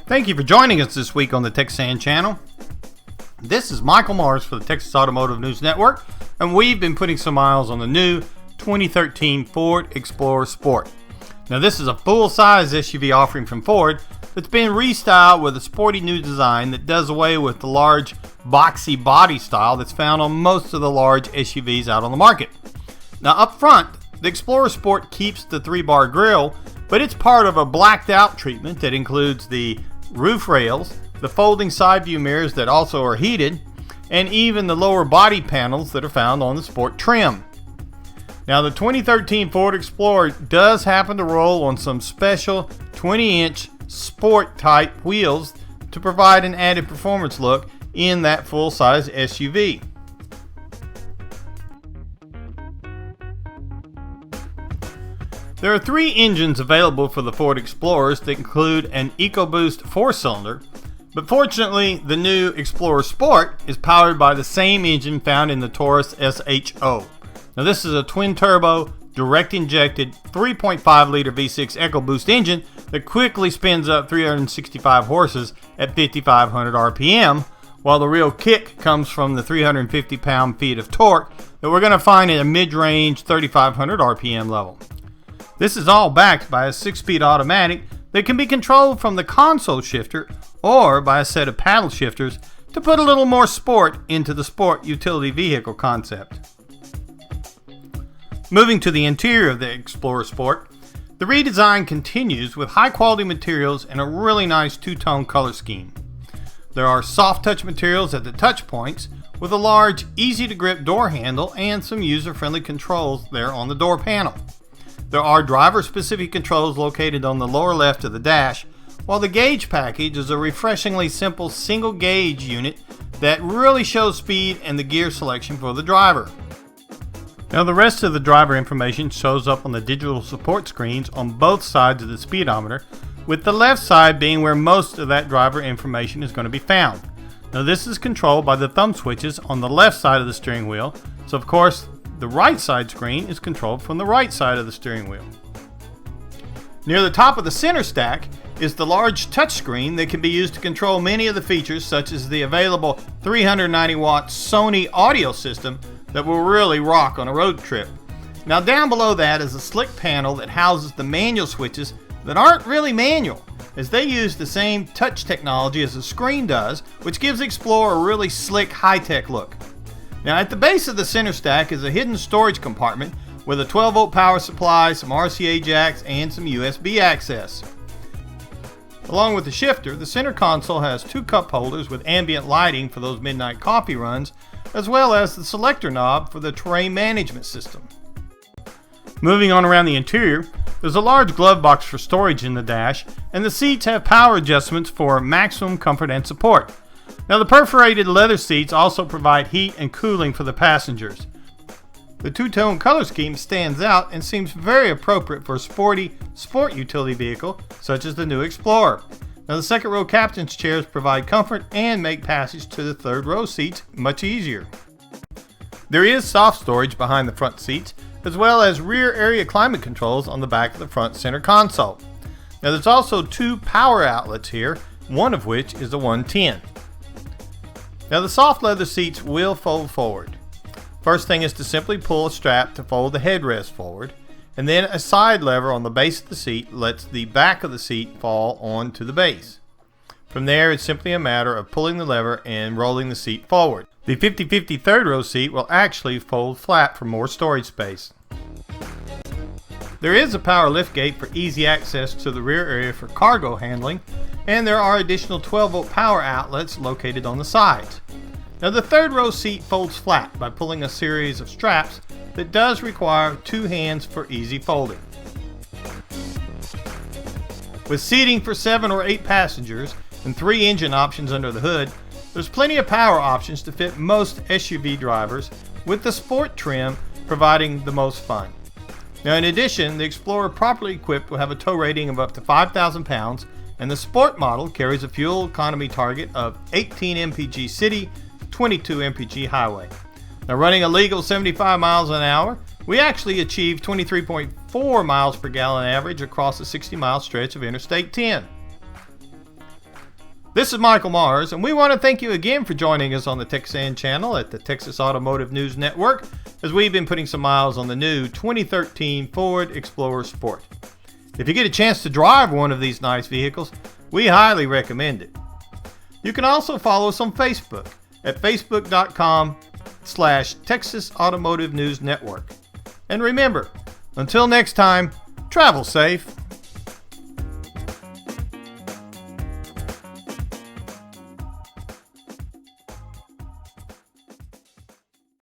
Thank you for joining us this week on the theTXANNchannel. This is Michael Morris for the Texas Automotive News Network, and we've been putting some miles on the new 2013 Ford Explorer Sport. Now this is a full-size SUV offering from Ford that's been restyled with a sporty new design that does away with the large boxy body style that's found on most of the large SUVs out on the market. Now up front, the Explorer Sport keeps the 3-bar grille, but it's part of a blacked out treatment that includes the roof rails, the folding side view mirrors that also are heated, and even the lower body panels that are found on the Sport trim. Now the 2013 Ford Explorer does happen to roll on some special 20-inch Sport type wheels to provide an added performance look in that full-size SUV. There are 3 engines available for the Ford Explorers that include an Ecoboost 4-cylinder, but fortunately the new Explorer Sport is powered by the same engine found in the Taurus SHO. Now this is a twin-turbo, direct-injected 3.5-liter V6 Ecoboost engine that quickly spins up 365 horses at 5,500 RPM, while the real kick comes from the 350 pound-feet of torque that we're going to find at a mid-range 3,500 RPM level. This is all backed by a 6-speed automatic that can be controlled from the console shifter or by a set of paddle shifters to put a little more sport into the sport utility vehicle concept. Moving to the interior of the Explorer Sport, the redesign continues with high-quality materials and a really nice two-tone color scheme. There are soft touch materials at the touch points with a large, easy-to-grip door handle and some user-friendly controls there on the door panel. There are driver-specific controls located on the lower left of the dash, while the gauge package is a refreshingly simple single gauge unit that really shows speed and the gear selection for the driver. Now the rest of the driver information shows up on the digital support screens on both sides of the speedometer, with the left side being where most of that driver information is going to be found. Now this is controlled by the thumb switches on the left side of the steering wheel, so of course the right side screen is controlled from the right side of the steering wheel. Near the top of the center stack is the large touchscreen that can be used to control many of the features, such as the available 390-watt Sony audio system that will really rock on a road trip. Now down below that is a slick panel that houses the manual switches that aren't really manual, as they use the same touch technology as the screen does, which gives Explorer a really slick high-tech look. Now at the base of the center stack is a hidden storage compartment with a 12-volt power supply, some RCA jacks, and some USB access. Along with the shifter, the center console has 2 cup holders with ambient lighting for those midnight coffee runs, as well as the selector knob for the terrain management system. Moving on around the interior, there's a large glove box for storage in the dash, and the seats have power adjustments for maximum comfort and support. Now the perforated leather seats also provide heat and cooling for the passengers. The two-tone color scheme stands out and seems very appropriate for a sporty sport utility vehicle such as the new Explorer. Now the second row captain's chairs provide comfort and make passage to the third row seats much easier. There is soft storage behind the front seats, as well as rear area climate controls on the back of the front center console. Now there's also 2 power outlets here, one of which is the 110. Now the soft leather seats will fold forward. First thing is to simply pull a strap to fold the headrest forward, and then a side lever on the base of the seat lets the back of the seat fall onto the base. From there it's simply a matter of pulling the lever and rolling the seat forward. The 50/50 third row seat will actually fold flat for more storage space. There is a power liftgate for easy access to the rear area for cargo handling, and there are additional 12-volt power outlets located on the sides. Now the third row seat folds flat by pulling a series of straps that does require 2 hands for easy folding. With seating for 7 or 8 passengers and 3 engine options under the hood, there's plenty of power options to fit most SUV drivers, with the Sport trim providing the most fun. Now in addition, the Explorer properly equipped will have a tow rating of up to 5,000 pounds, and the Sport model carries a fuel economy target of 18 mpg city, 22 mpg highway. Now running a legal 75 miles an hour, we actually achieved 23.4 miles per gallon average across a 60-mile stretch of Interstate 10. This is Michael Mars, and we want to thank you again for joining us on the TXAN channel at the Texas Automotive News Network as we've been putting some miles on the new 2013 Ford Explorer Sport. If you get a chance to drive one of these nice vehicles, we highly recommend it. You can also follow us on Facebook at facebook.com/Texas Automotive News Network. And remember, until next time, travel safe.